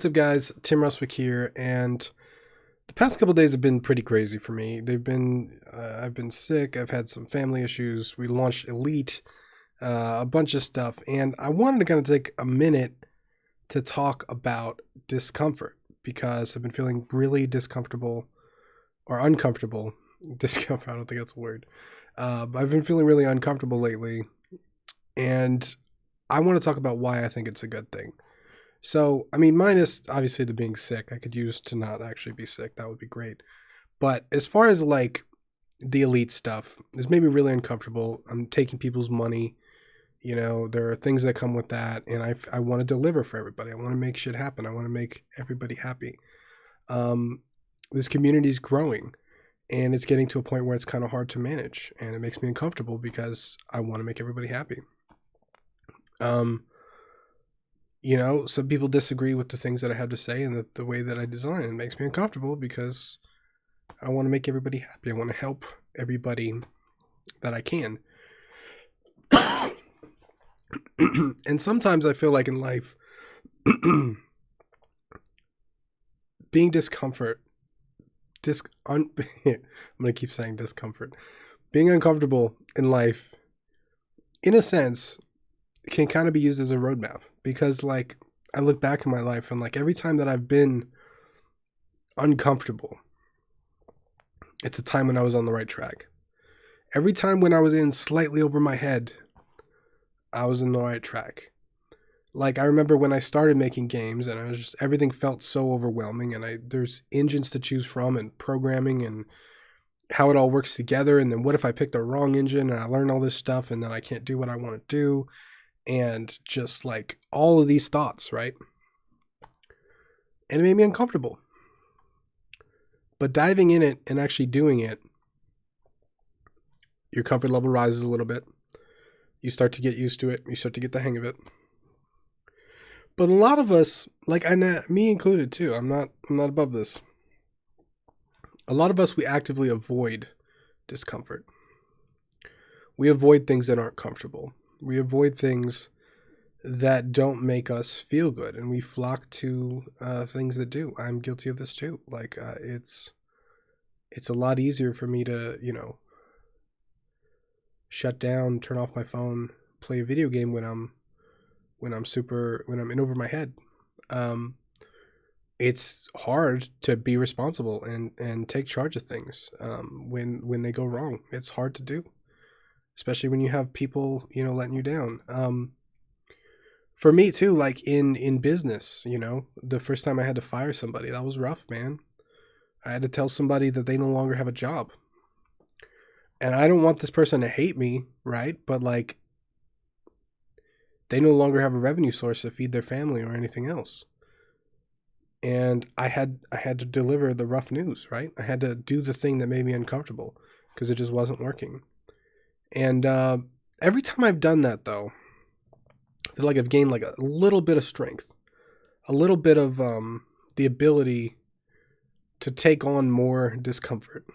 What's up, guys? Tim Ruswick here, and the past couple days have been pretty crazy for me. I've been sick. I've had some family issues. We launched Elite, a bunch of stuff, and I wanted to kind of take a minute to talk about discomfort because I've been feeling really discomfortable or uncomfortable. Discomfort. I don't think that's a word. But I've been feeling really uncomfortable lately, and I want to talk about why I think it's a good thing. So, I mean, minus obviously the being sick, I could use to not actually be sick. That would be great. But as far as like the elite stuff, it's made me really uncomfortable. I'm taking people's money. There are things that come with that, and I want to deliver for everybody. I want to make shit happen. I want to make everybody happy. Um, this community is growing, and it's getting to a point where it's kind of hard to manage, and it makes me uncomfortable because I want to make everybody happy. Um, some people disagree with the things that I have to say and the way that I design. It makes me uncomfortable because I want to make everybody happy. I want to help everybody that I can. And sometimes I feel like in life, being discomfort, I'm going to keep saying discomfort. Being uncomfortable in life, in a sense, can kind of be used as a roadmap because like I look back in my life and like every time that I've been uncomfortable, it's a time when I was on the right track. Every time when I was in slightly over my head, I was in the right track. Like I remember when I started making games and I was just everything felt so overwhelming and there's engines to choose from and programming and how it all works together, and then what if I pick the wrong engine and I learn all this stuff and then I can't do what I want to do, and just like all of these thoughts, right? And it made me uncomfortable. But diving in it and actually doing it, your comfort level rises a little bit. You start to get used to it. You start to get the hang of it. But a lot of us, like me included too, I'm not above this. A lot of us, we actively avoid discomfort. We avoid things that aren't comfortable. We avoid things that don't make us feel good, and we flock to things that do. I'm guilty of this too. Like it's a lot easier for me to shut down, turn off my phone, play a video game when I'm in over my head. It's hard to be responsible and take charge of things when they go wrong. It's hard to do, especially when you have people letting you down. For me too, like in business, the first time I had to fire somebody, that was rough, man. I had to tell somebody that they no longer have a job. And I don't want this person to hate me, right? But like they no longer have a revenue source to feed their family or anything else. And I had to deliver the rough news, right? I had to do the thing that made me uncomfortable because it just wasn't working. And every time I've done that though, I feel like I've gained like a little bit of strength, a little bit of the ability to take on more discomfort,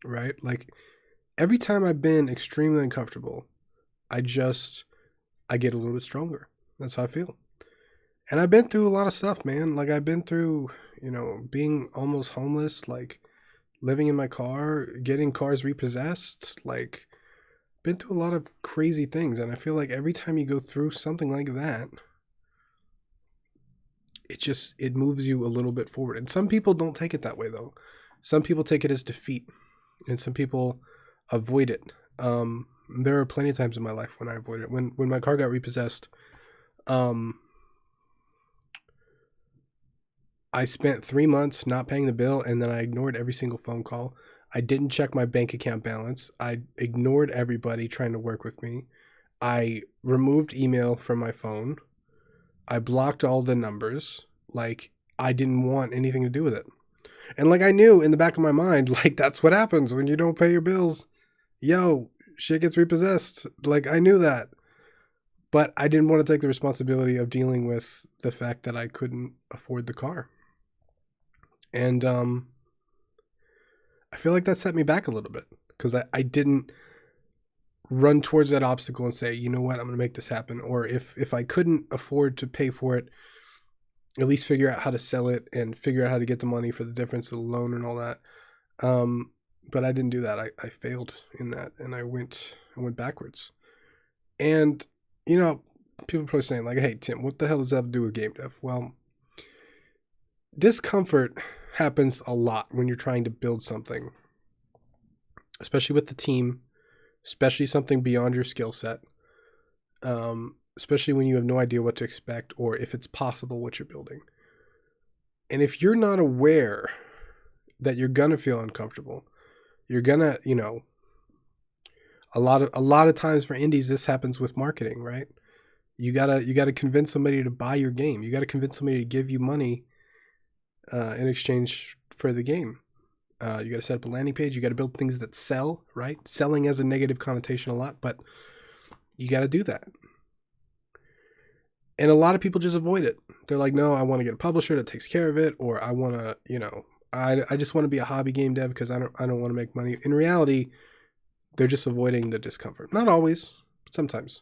right? Like every time I've been extremely uncomfortable, I get a little bit stronger. That's how I feel. And I've been through a lot of stuff, man. Like I've been through, being almost homeless, like living in my car, getting cars repossessed, like been through a lot of crazy things. And I feel like every time you go through something like that, it moves you a little bit forward. And some people don't take it that way though. Some people take it as defeat, and some people avoid it. There are plenty of times in my life when I avoided it. When my car got repossessed, I spent 3 months not paying the bill, and then I ignored every single phone call. I didn't check my bank account balance. I ignored everybody trying to work with me. I removed email from my phone. I blocked all the numbers. Like, I didn't want anything to do with it. And like I knew in the back of my mind, like that's what happens when you don't pay your bills. Yo, shit gets repossessed. Like I knew that. But I didn't want to take the responsibility of dealing with the fact that I couldn't afford the car. And I feel like that set me back a little bit because I didn't run towards that obstacle and say, you know what, I'm going to make this happen. Or if I couldn't afford to pay for it, at least figure out how to sell it and figure out how to get the money for the difference of the loan and all that. But I didn't do that. I failed in that, and I went backwards. And you know, people are probably saying like, "Hey Tim, what the hell does that have to do with game dev?" Well, discomfort happens a lot when you're trying to build something, especially with the team, especially something beyond your skill set. Especially when you have no idea what to expect or if it's possible what you're building. And if you're not aware that you're gonna feel uncomfortable, you're gonna, a lot of times for indies this happens with marketing, right? You gotta convince somebody to buy your game. You gotta convince somebody to give you money in exchange for the game. You gotta set up a landing page. You gotta build things that sell, right? Selling has a negative connotation a lot, but you gotta do that. And a lot of people just avoid it. They're like, no, I want to get a publisher that takes care of it, or I want to, I just want to be a hobby game dev because I don't want to make money. In reality, they're just avoiding the discomfort. Not always, but sometimes.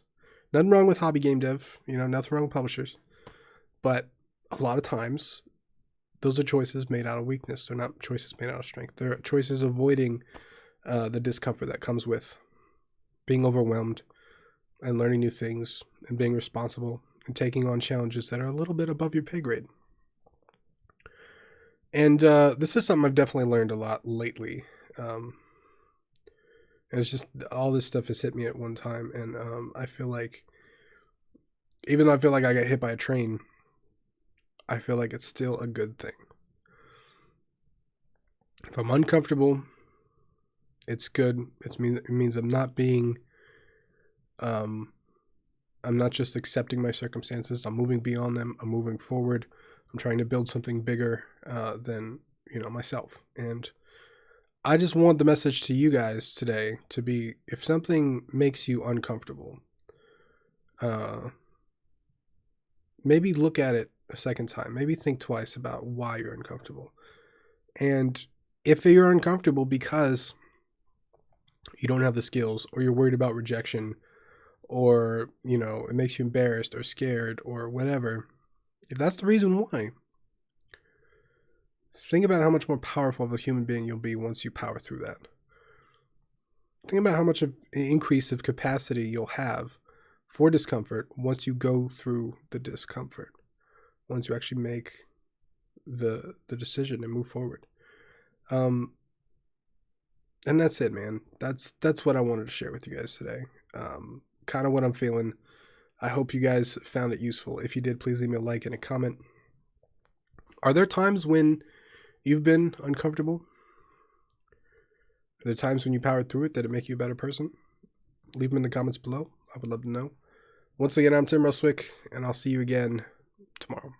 Nothing wrong with hobby game dev, nothing wrong with publishers. But a lot of times, those are choices made out of weakness. They're not choices made out of strength. They're choices avoiding the discomfort that comes with being overwhelmed and learning new things and being responsible and taking on challenges that are a little bit above your pay grade. And this is something I've definitely learned a lot lately. And it's just all this stuff has hit me at one time. And I feel like, even though I feel like I got hit by a train, I feel like it's still a good thing. If I'm uncomfortable, it's good. It means I'm not being... I'm not just accepting my circumstances. I'm moving beyond them. I'm moving forward. I'm trying to build something bigger than myself. And I just want the message to you guys today to be: if something makes you uncomfortable, maybe look at it a second time. Maybe think twice about why you're uncomfortable. And if you're uncomfortable because you don't have the skills, or you're worried about rejection, or it makes you embarrassed or scared or whatever, if that's the reason why, think about how much more powerful of a human being you'll be once you power through that. Think about how much of an increase of capacity you'll have for discomfort once you go through the discomfort, once you actually make the decision and move forward. And that's it, man. That's what I wanted to share with you guys today. Kind of what I'm feeling. I hope you guys found it useful. If you did, please leave me a like and a comment. Are there times when you've been uncomfortable? Are there times when you powered through it? Did it make you a better person? Leave them in the comments below. I would love to know. Once again, I'm Tim Roswick, and I'll see you again tomorrow.